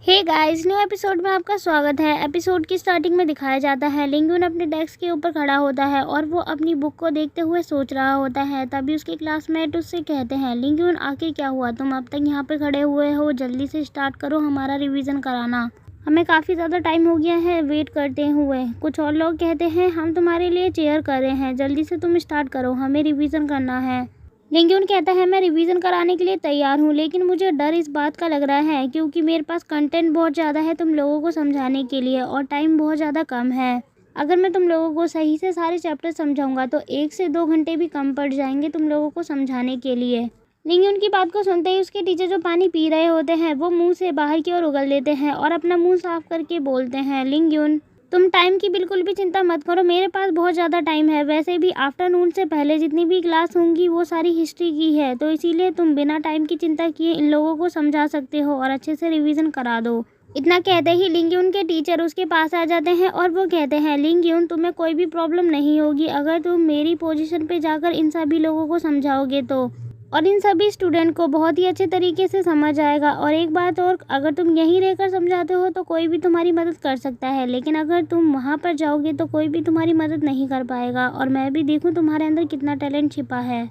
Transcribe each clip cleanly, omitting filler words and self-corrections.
Hey guys, new episode में आपका स्वागत है। एपिसोड की स्टार्टिंग में दिखाया जाता है लिंगयुन अपने डेस्क के ऊपर खड़ा होता है और वो अपनी बुक को देखते हुए सोच रहा होता है। तभी उसके क्लासमेट उससे कहते हैं, लिंगयुन आखिर क्या हुआ, तुम अब तक यहाँ पे खड़े हुए हो, जल्दी से स्टार्ट करो हमारा रिवीजन कराना। हमें काफ़ी ज़्यादा टाइम हो गया है वेट करते हुए। कुछ और लोग कहते हैं, हम तुम्हारे लिए चेयर कर रहे हैं, जल्दी से तुम स्टार्ट करो, हमें रिवीजन करना है। लिंगयुन कहता है, मैं रिवीजन कराने के लिए तैयार हूँ, लेकिन मुझे डर इस बात का लग रहा है क्योंकि मेरे पास कंटेंट बहुत ज़्यादा है तुम लोगों को समझाने के लिए और टाइम बहुत ज़्यादा कम है। अगर मैं तुम लोगों को सही से सारे चैप्टर समझाऊंगा तो 1 से 2 घंटे भी कम पड़ जाएंगे तुम लोगों को समझाने के लिए। लिंगयुन की बात को सुनते ही उसके टीचर जो पानी पी रहे होते हैं वो मुंह से बाहर की ओर उगल देते हैं और अपना मुंह साफ करके बोलते हैं, लिंगयुन तुम टाइम की बिल्कुल भी चिंता मत करो, मेरे पास बहुत ज़्यादा टाइम है। वैसे भी आफ्टरनून से पहले जितनी भी क्लास होंगी वो सारी हिस्ट्री की है, तो इसीलिए तुम बिना टाइम की चिंता किए इन लोगों को समझा सकते हो और अच्छे से रिवीजन करा दो। इतना कहते ही लिंगयुन के टीचर उसके पास आ जाते हैं और वो कहते हैं, लिंगयुन तुम्हें कोई भी प्रॉब्लम नहीं होगी अगर तुम मेरी पोजीशन पे जाकर इन सभी लोगों को समझाओगे तो, और इन सभी स्टूडेंट को बहुत ही अच्छे तरीके से समझ आएगा। और एक बात और, अगर तुम यहीं रहकर समझाते हो तो कोई भी तुम्हारी मदद कर सकता है, लेकिन अगर तुम वहाँ पर जाओगे तो कोई भी तुम्हारी मदद नहीं कर पाएगा और मैं भी देखूँ तुम्हारे अंदर कितना टैलेंट छिपा है।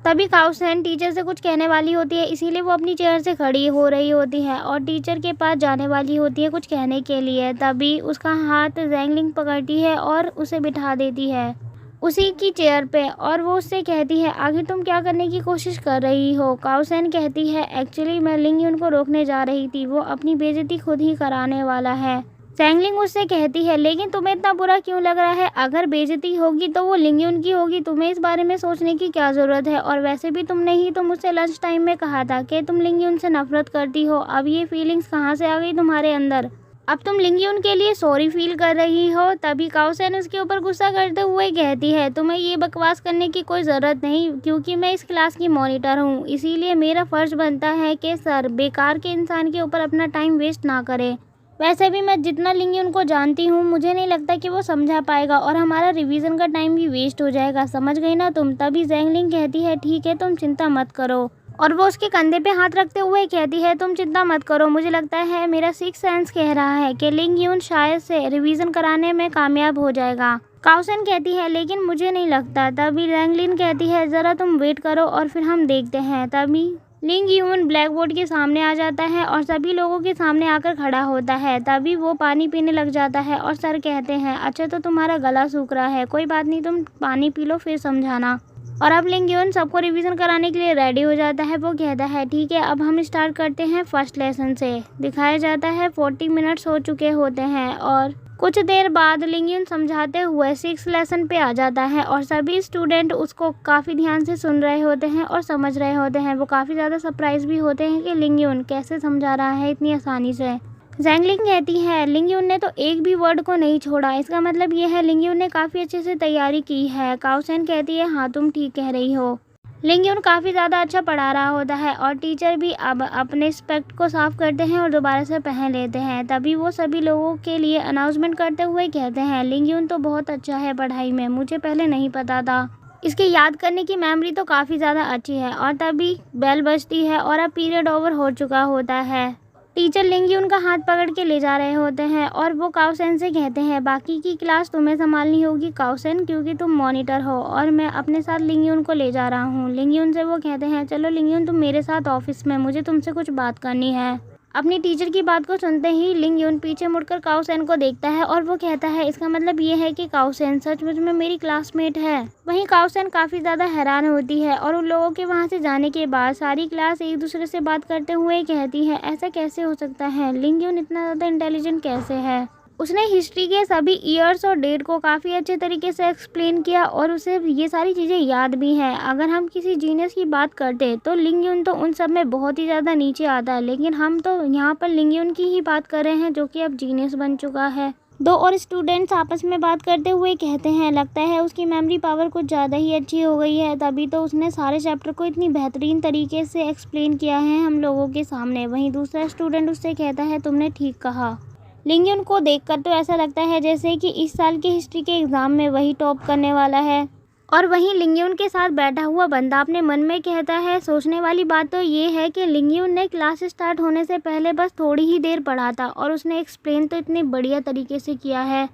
तभी काउसेन टीचर से कुछ कहने वाली होती है, इसीलिए वो अपनी चेयर से खड़ी हो रही होती है और टीचर के पास जाने वाली होती है कुछ कहने के लिए। तभी उसका हाथ जैंगलिंग पकड़ती है और उसे बिठा देती है उसी की चेयर पे और वो उससे कहती है, आखिर तुम क्या करने की कोशिश कर रही हो। काउसेन कहती है, एक्चुअली मैं लिंगयुन को रोकने जा रही थी, वो अपनी बेइज्जती खुद ही कराने वाला है। जैंगलिंग उससे कहती है, लेकिन तुम्हें इतना बुरा क्यों लग रहा है, अगर बेइज्जती होगी तो वो लिंगयुन की होगी, तुम्हें इस बारे में सोचने की क्या ज़रूरत है। और वैसे भी तुमने ही तो मुझसे लंच टाइम में कहा था कि तुम लिंगयुन से नफरत करती हो, अब ये फीलिंग्स कहाँ से आ गई तुम्हारे अंदर, अब तुम लिंगयुन के लिए सॉरी फील कर रही हो। तभी काउसेन उसके ऊपर गुस्सा करते हुए कहती है, तुम्हें ये बकवास करने की कोई ज़रूरत नहीं क्योंकि मैं इस क्लास की मॉनिटर हूँ, इसीलिए मेरा फ़र्ज़ बनता है कि सर बेकार के इंसान के ऊपर अपना टाइम वेस्ट ना करे। वैसे भी मैं जितना लिंगयुन को जानती हूँ मुझे नहीं लगता कि वो समझा पाएगा और हमारा रिवीजन का टाइम भी वेस्ट हो जाएगा, समझ गई ना तुम। तभी जैंगलिंग कहती है, ठीक है तुम चिंता मत करो, और वो उसके कंधे पे हाथ रखते हुए कहती है, तुम चिंता मत करो, मुझे लगता है मेरा सिक्स सेंस कह रहा है कि लिंगयुन शायद से रिवीजन कराने में कामयाब हो जाएगा। काउसेन कहती है, लेकिन मुझे नहीं लगता। तभी जैंगलिन कहती है, ज़रा तुम वेट करो और फिर हम देखते हैं। तभी लिंगयुन ब्लैक बोर्ड के सामने आ जाता है और सभी लोगों के सामने आकर खड़ा होता है। तभी वो पानी पीने लग जाता है और सर कहते हैं, अच्छा तो तुम्हारा गला सूख रहा है, कोई बात नहीं, तुम पानी पी लो फिर समझाना। और अब लिंगयुन सबको रिवीजन कराने के लिए रेडी हो जाता है। वो कहता है, ठीक है अब हम स्टार्ट करते हैं फर्स्ट लेसन से। दिखाया जाता है 40 मिनट्स हो चुके होते हैं और कुछ देर बाद लिंगयुन समझाते हुए 6 लेसन पे आ जाता है और सभी स्टूडेंट उसको काफ़ी ध्यान से सुन रहे होते हैं और समझ रहे होते हैं। वो काफ़ी ज़्यादा सरप्राइज भी होते हैं कि लिंगयुन कैसे समझा रहा है इतनी आसानी से। जैंगलिंग कहती है, लिंगयुन ने तो एक भी वर्ड को नहीं छोड़ा, इसका मतलब ये है लिंगयुन ने काफ़ी अच्छे से तैयारी की है। काउसेन कहती है, हाँ तुम ठीक कह रही हो। लिंगयुन काफ़ी ज़्यादा अच्छा पढ़ा रहा होता है और टीचर भी अब अपने स्पेक्ट को साफ करते हैं और दोबारा से पहन लेते हैं। तभी वो सभी लोगों के लिए अनाउंसमेंट करते हुए कहते हैं, लिंगयुन तो बहुत अच्छा है पढ़ाई में, मुझे पहले नहीं पता था, इसके याद करने की मेमोरी तो काफ़ी ज़्यादा अच्छी है। और तभी बेल बजती है और अब पीरियड ओवर हो चुका होता है। टीचर लिंगयुन का हाथ पकड़ के ले जा रहे होते हैं और वो काउसेन से कहते हैं, बाकी की क्लास तुम्हें संभालनी होगी काउसेन, क्योंकि तुम मॉनिटर हो और मैं अपने साथ लिंगयुन को ले जा रहा हूँ। लिंगयुन से वो कहते हैं, चलो लिंगयुन तुम मेरे साथ ऑफिस में, मुझे तुमसे कुछ बात करनी है। अपनी टीचर की बात को सुनते ही लिंगयुन पीछे मुड़कर काउसेन को देखता है और वो कहता है, इसका मतलब ये है कि काउसेन सचमुच में मेरी क्लासमेट है। वहीं काउसेन काफ़ी ज़्यादा हैरान होती है और उन लोगों के वहाँ से जाने के बाद सारी क्लास एक दूसरे से बात करते हुए कहती है, ऐसा कैसे हो सकता है, लिंगयुन इतना ज़्यादा इंटेलिजेंट कैसे है। उसने हिस्ट्री के सभी ईयर्स और डेट को काफ़ी अच्छे तरीके से एक्सप्लेन किया और उसे ये सारी चीज़ें याद भी हैं। अगर हम किसी जीनियस की बात करते तो लिंगयुन तो उन सब में बहुत ही ज़्यादा नीचे आता है, लेकिन हम तो यहाँ पर लिंगयुन की ही बात कर रहे हैं जो कि अब जीनियस बन चुका है। दो और स्टूडेंट्स आपस में बात करते हुए कहते हैं, लगता है उसकी मेमोरी पावर कुछ ज़्यादा ही अच्छी हो गई है, तभी तो उसने सारे चैप्टर को इतनी बेहतरीन तरीके से एक्सप्लेन किया है हम लोगों के सामने। वहीं दूसरा स्टूडेंट उससे कहता है, तुमने ठीक कहा। लिंगयुन को देखकर तो ऐसा लगता है जैसे कि इस साल के हिस्ट्री के एग्ज़ाम में वही टॉप करने वाला है। और वहीं लिंगयुन के साथ बैठा हुआ बंदा अपने मन में कहता है, सोचने वाली बात तो ये है कि लिंगयुन ने क्लास स्टार्ट होने से पहले बस थोड़ी ही देर पढ़ा था और उसने एक्सप्लेन तो इतनी बढ़िया तरीके से किया है,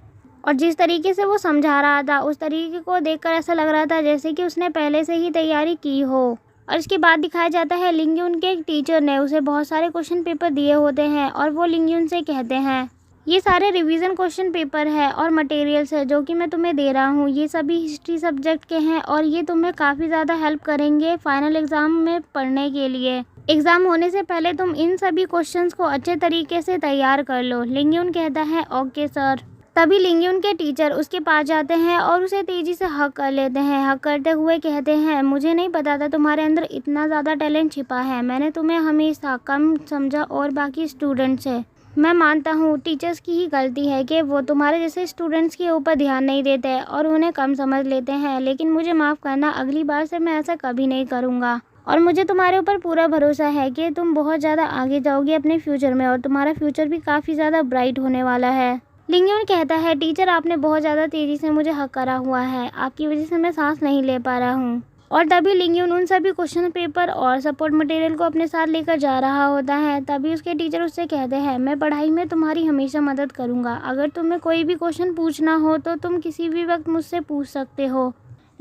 और जिस तरीके से वो समझा रहा था उस तरीके को देखकर ऐसा लग रहा था जैसे कि उसने पहले से ही तैयारी की हो। और इसके बाद दिखाया जाता है लिंगयुन के एक टीचर ने उसे बहुत सारे क्वेश्चन पेपर दिए होते हैं और वो लिंगयुन से कहते हैं, ये सारे रिवीजन क्वेश्चन पेपर है और मटेरियल्स है जो कि मैं तुम्हें दे रहा हूँ, ये सभी हिस्ट्री सब्जेक्ट के हैं और ये तुम्हें काफ़ी ज़्यादा हेल्प करेंगे फाइनल एग्ज़ाम में पढ़ने के लिए। एग्ज़ाम होने से पहले तुम इन सभी क्वेश्चंस को अच्छे तरीके से तैयार कर लो। लिंगयुन कहता है, ओके सर। तभी लिंगयुन के टीचर उसके पास जाते हैं और उसे तेज़ी से हक कर लेते हैं। हक करते हुए कहते हैं, मुझे नहीं पता था तुम्हारे अंदर इतना ज़्यादा टैलेंट छिपा है, मैंने तुम्हें हमेशा कम समझा और बाकी स्टूडेंट्स से। मैं मानता हूँ टीचर्स की ही गलती है कि वो तुम्हारे जैसे स्टूडेंट्स के ऊपर ध्यान नहीं देते और उन्हें कम समझ लेते हैं, लेकिन मुझे माफ़ करना, अगली बार से मैं ऐसा कभी नहीं करूँगा और मुझे तुम्हारे ऊपर पूरा भरोसा है कि तुम बहुत ज़्यादा आगे जाओगी अपने फ्यूचर में और तुम्हारा फ्यूचर भी काफ़ी ज़्यादा ब्राइट होने वाला है। लिंगयुन कहता है, टीचर आपने बहुत ज़्यादा तेज़ी से मुझे हक करा हुआ है, आपकी वजह से मैं सांस नहीं ले पा रहा हूँ। और तभी लिंगयुन उन सभी क्वेश्चन पेपर और सपोर्ट मटेरियल को अपने साथ लेकर जा रहा होता है। तभी उसके टीचर उससे कहते हैं, मैं पढ़ाई में तुम्हारी हमेशा मदद करूँगा, अगर तुम्हें कोई भी क्वेश्चन पूछना हो तो तुम किसी भी वक्त मुझसे पूछ सकते हो।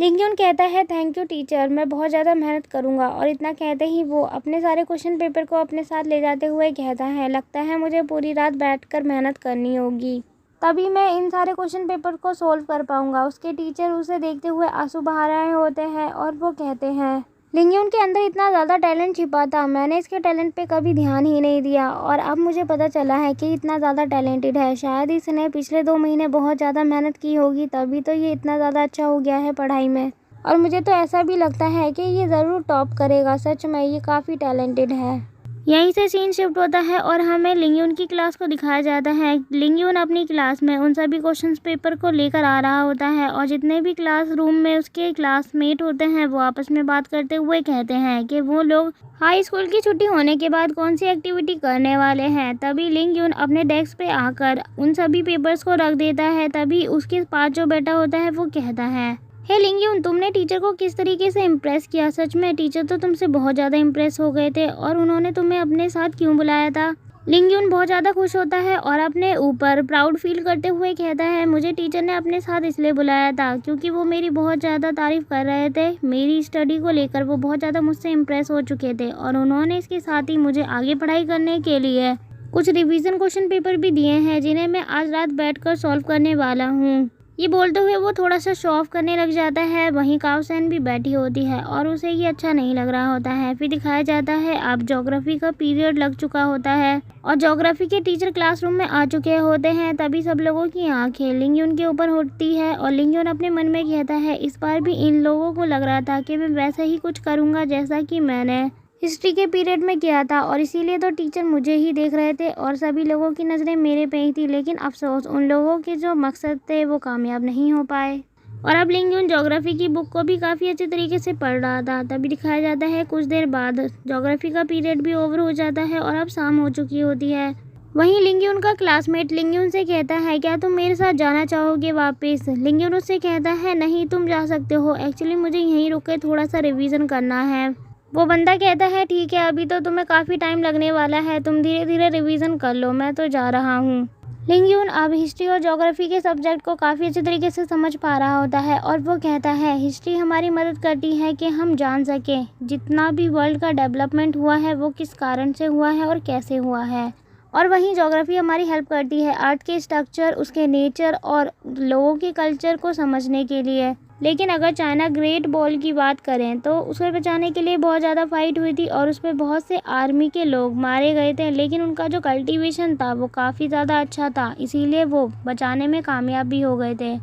लिंगयुन कहता है, थैंक यू टीचर, मैं बहुत ज़्यादा मेहनत करूँगा। और इतना कहते ही वो अपने सारे क्वेश्चन पेपर को अपने साथ ले जाते हुए कहता है, लगता है मुझे पूरी रात बैठकर मेहनत करनी होगी, तभी मैं इन सारे क्वेश्चन पेपर को सोल्व कर पाऊँगा। उसके टीचर उसे देखते हुए आंसू बहा रहे होते हैं और वो कहते हैं, लिंगयुन के अंदर इतना ज़्यादा टैलेंट छिपा था, मैंने इसके टैलेंट पे कभी ध्यान ही नहीं दिया और अब मुझे पता चला है कि इतना ज़्यादा टैलेंटेड है। शायद इसने पिछले 2 महीने बहुत ज़्यादा मेहनत की होगी, तभी तो ये इतना ज़्यादा अच्छा हो गया है पढ़ाई में। और मुझे तो ऐसा भी लगता है कि ये ज़रूर टॉप करेगा, सच में ये काफ़ी टैलेंटेड है। यहीं से सीन शिफ्ट होता है और हमें लिंगयुन की क्लास को दिखाया जाता है। लिंगयुन अपनी क्लास में उन सभी क्वेश्चंस पेपर को लेकर आ रहा होता है और जितने भी क्लासरूम में उसके क्लासमेट होते हैं वो आपस में बात करते हुए कहते हैं कि वो लोग हाई स्कूल की छुट्टी होने के बाद कौन सी एक्टिविटी करने वाले हैं। तभी लिंगयुन अपने डेस्क पे आकर उन सभी पेपर्स को रख देता है। तभी उसके पास जो बैठा होता है वो कहता है, हे लिंगयुन, तुमने टीचर को किस तरीके से इम्प्रेस किया, सच में टीचर तो तुमसे बहुत ज़्यादा इम्प्रेस हो गए थे और उन्होंने तुम्हें अपने साथ क्यों बुलाया था। लिंगयुन बहुत ज़्यादा खुश होता है और अपने ऊपर प्राउड फील करते हुए कहता है, मुझे टीचर ने अपने साथ इसलिए बुलाया था क्योंकि वो मेरी बहुत ज़्यादा तारीफ़ कर रहे थे। मेरी स्टडी को लेकर वो बहुत ज़्यादा मुझसे इम्प्रेस हो चुके थे और उन्होंने इसके साथ ही मुझे आगे पढ़ाई करने के लिए कुछ रिवीजन क्वेश्चन पेपर भी दिए हैं जिन्हें मैं आज रात बैठकर सॉल्व करने वाला हूँ। ये बोलते हुए वो थोड़ा सा शो ऑफ करने लग जाता है। वहीं काओसेन भी बैठी होती है और उसे ये अच्छा नहीं लग रहा होता है। फिर दिखाया जाता है अब ज्योग्राफी का पीरियड लग चुका होता है और ज्योग्राफी के टीचर क्लासरूम में आ चुके होते हैं। तभी सब लोगों की आंखें लिंगयुन के ऊपर होती है और लिंगयुन अपने मन में कहता है, इस बार भी इन लोगों को लग रहा था कि मैं वैसा ही कुछ करूँगा जैसा कि मैंने हिस्ट्री के पीरियड में किया था और इसीलिए तो टीचर मुझे ही देख रहे थे और सभी लोगों की नज़रें मेरे पे ही थी, लेकिन अफसोस उन लोगों के जो मकसद थे वो कामयाब नहीं हो पाए। और अब लिंगयुन ज्योग्राफी की बुक को भी काफ़ी अच्छे तरीके से पढ़ रहा था। तभी दिखाया जाता है कुछ देर बाद ज्योग्राफी का पीरियड भी ओवर हो जाता है और अब शाम हो चुकी होती है। वहीं लिंगयुन का क्लासमेट लिंगयुन से कहता है, क्या तुम मेरे साथ जाना चाहोगे वापस। लिंगयुन उससे कहता है, नहीं तुम जा सकते हो, एक्चुअली मुझे यहीं रुक के थोड़ा सा रिवीजन करना है। वो बंदा कहता है, ठीक है अभी तो तुम्हें काफ़ी टाइम लगने वाला है, तुम धीरे धीरे रिवीजन कर लो, मैं तो जा रहा हूँ। लिंगयुन अब हिस्ट्री और ज्योग्राफी के सब्जेक्ट को काफ़ी अच्छे तरीके से समझ पा रहा होता है और वो कहता है, हिस्ट्री हमारी मदद करती है कि हम जान सकें जितना भी वर्ल्ड का डेवलपमेंट हुआ है वो किस कारण से हुआ है और कैसे हुआ है। और वहीं ज्योग्राफी हमारी हेल्प करती है अर्थ के स्ट्रक्चर, उसके नेचर और लोगों के कल्चर को समझने के लिए। लेकिन अगर चाइना ग्रेट वॉल की बात करें तो उसे बचाने के लिए बहुत ज़्यादा फाइट हुई थी और उस पर बहुत से आर्मी के लोग मारे गए थे, लेकिन उनका जो कल्टीवेशन था वो काफ़ी ज़्यादा अच्छा था, इसीलिए वो बचाने में कामयाब भी हो गए थे।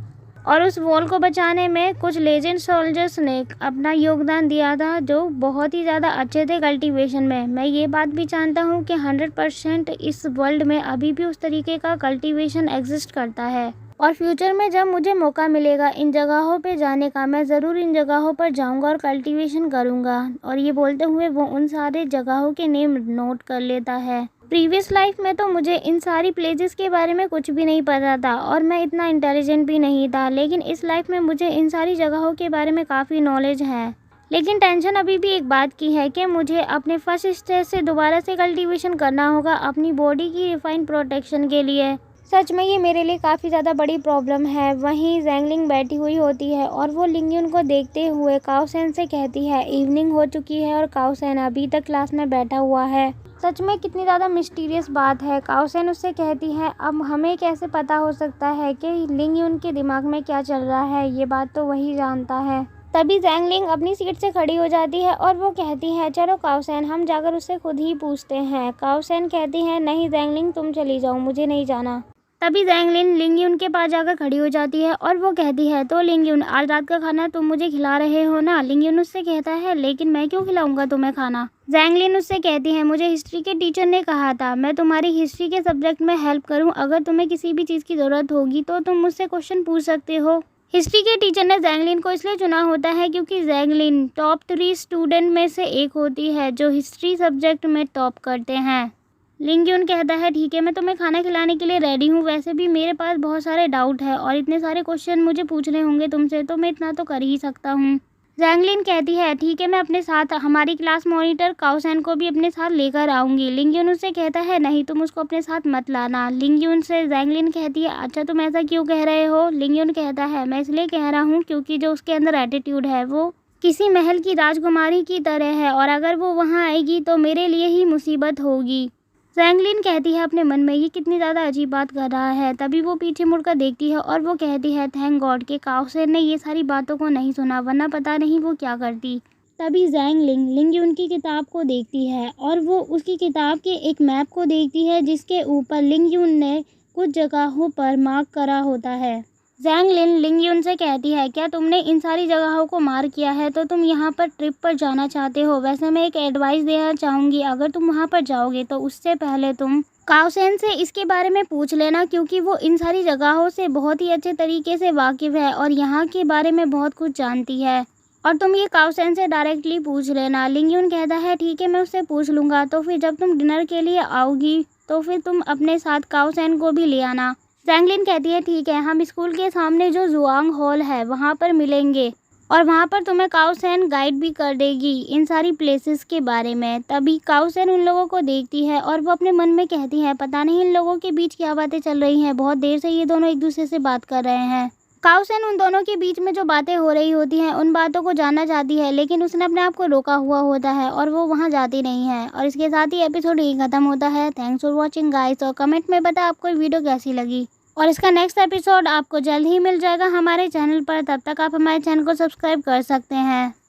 और उस वॉल को बचाने में कुछ लेजेंड सोल्जर्स ने अपना योगदान दिया था जो बहुत ही ज़्यादा अच्छे थे कल्टीवेशन में। मैं ये बात भी जानता हूँ कि 100% इस वर्ल्ड में अभी भी उस तरीके का कल्टीवेशन एग्जिस्ट करता है और फ्यूचर में जब मुझे मौका मिलेगा इन जगहों पे जाने का, मैं ज़रूर इन जगहों पर जाऊंगा और कल्टीवेशन करूंगा। और ये बोलते हुए वो उन सारे जगहों के नेम नोट कर लेता है। प्रीवियस लाइफ में तो मुझे इन सारी प्लेसेस के बारे में कुछ भी नहीं पता था और मैं इतना इंटेलिजेंट भी नहीं था, लेकिन इस लाइफ में मुझे इन सारी जगहों के बारे में काफ़ी नॉलेज है। लेकिन टेंशन अभी भी एक बात की है कि मुझे अपने फर्स्ट स्टेज से दोबारा से कल्टीवेशन करना होगा अपनी बॉडी की रिफाइन प्रोटेक्शन के लिए। सच में ये मेरे लिए काफ़ी ज़्यादा बड़ी प्रॉब्लम है। वहीं ज़ैंगलिंग बैठी हुई होती है और वो लिंगयुन को देखते हुए काओसेन से कहती है इवनिंग हो चुकी है और काओसेन अभी तक क्लास में बैठा हुआ है। सच में कितनी ज़्यादा मिस्टीरियस बात है। काओसेन उससे कहती है अब हमें कैसे पता हो सकता है कि लिंगयुन के दिमाग में क्या चल रहा है, ये बात तो वही जानता है। तभी ज़ैंगलिंग अपनी सीट से खड़ी हो जाती है और वो कहती है चलो काओसेन हम जाकर उससे खुद ही पूछते हैं। काओसेन कहती है नहीं ज़ैंगलिंग तुम चली जाओ, मुझे नहीं जाना। तभी ज़ैंगलिन लिंगयुन के पास जाकर खड़ी हो जाती है और वो कहती है तो लिंगयुन आज रात का खाना तुम मुझे खिला रहे हो ना। लिंगयुन उससे कहता है लेकिन मैं क्यों खिलाऊंगा तुम्हें खाना। ज़ैंगलिन उससे कहती है मुझे हिस्ट्री के टीचर ने कहा था मैं तुम्हारी हिस्ट्री के सब्जेक्ट में हेल्प करूं, अगर तुम्हें किसी भी चीज़ की ज़रूरत होगी तो तुम मुझसे क्वेश्चन पूछ सकते हो। हिस्ट्री के टीचर ने ज़ैंगलिन को इसलिए चुना होता है क्योंकि ज़ैंगलिन टॉप 3 स्टूडेंट में से एक होती है जो हिस्ट्री सब्जेक्ट में टॉप करते हैं। लिंगयुन कहता है ठीक है मैं तुम्हें खाना खिलाने के लिए रेडी हूँ, वैसे भी मेरे पास बहुत सारे डाउट है और इतने सारे क्वेश्चन मुझे पूछने होंगे तुमसे, तो मैं इतना तो कर ही सकता हूँ। ज़ैंगलिन कहती है ठीक है मैं अपने साथ हमारी क्लास मॉनिटर काओसेन को भी अपने साथ लेकर आऊँगी। लिंगयुन उससे कहता है नहीं तुम उसको अपने साथ मत लाना। लिंगयुन से ज़ैंगलिन कहती है अच्छा तुम ऐसा क्यों कह रहे हो। लिंगयुन कहता है मैं इसलिए कह रहा हूँ क्योंकि जो उसके अंदर एटीट्यूड है वो किसी महल की राजकुमारी की तरह है और अगर वो वहाँ आएगी तो मेरे लिए ही मुसीबत होगी। ज़ैंगलिन कहती है अपने मन में ये कितनी ज़्यादा अजीब बात कर रहा है। तभी वो पीछे मुड़कर देखती है और वो कहती है थैंक गॉड कि काओसेन ने ये सारी बातों को नहीं सुना, वरना पता नहीं वो क्या करती। तभी ज़ैंगलिन लिंगयुन की किताब को देखती है और वो उसकी किताब के एक मैप को देखती है जिसके ऊपर लिंगयुन ने कुछ जगहों पर मार्क करा होता है। ज़ैंगलिन लिंगयुन से कहती है क्या तुमने इन सारी जगहों को मार्क किया है तो तुम यहाँ पर ट्रिप पर जाना चाहते हो। वैसे मैं एक एडवाइस देना चाहूँगी, अगर तुम वहाँ पर जाओगे तो उससे पहले तुम काओसेन से इसके बारे में पूछ लेना क्योंकि वो इन सारी जगहों से बहुत ही अच्छे तरीके से वाकिफ़ है और यहाँ के बारे में बहुत कुछ जानती है और तुम ये काओसेन से डायरेक्टली पूछ लेना। लिंगयुन कहता है ठीक है मैं उससे पूछ लूँगा, तो फिर जब तुम डिनर के लिए आओगी तो फिर तुम अपने साथ काओसेन को भी ले आना। ज़ैंगलिन कहती है ठीक है हम स्कूल के सामने जो जुआंग हॉल है वहाँ पर मिलेंगे और वहाँ पर तुम्हें काओसेन गाइड भी कर देगी इन सारी प्लेसेस के बारे में। तभी काओसेन उन लोगों को देखती है और वो अपने मन में कहती है पता नहीं इन लोगों के बीच क्या बातें चल रही हैं, बहुत देर से ये दोनों एक दूसरे से बात कर रहे हैं। काओसेन उन दोनों के बीच में जो बातें हो रही होती हैं उन बातों को जानना चाहती है, लेकिन उसने अपने आप को रोका हुआ होता है और वो वहाँ जाती नहीं है। और इसके साथ ही एपिसोड यही खत्म होता है। थैंक्स फॉर वॉचिंग गाइस, और कमेंट में बता आपको ये वीडियो कैसी लगी और इसका नेक्स्ट एपिसोड आपको जल्द ही मिल जाएगा हमारे चैनल पर। तब तक आप हमारे चैनल को सब्सक्राइब कर सकते हैं।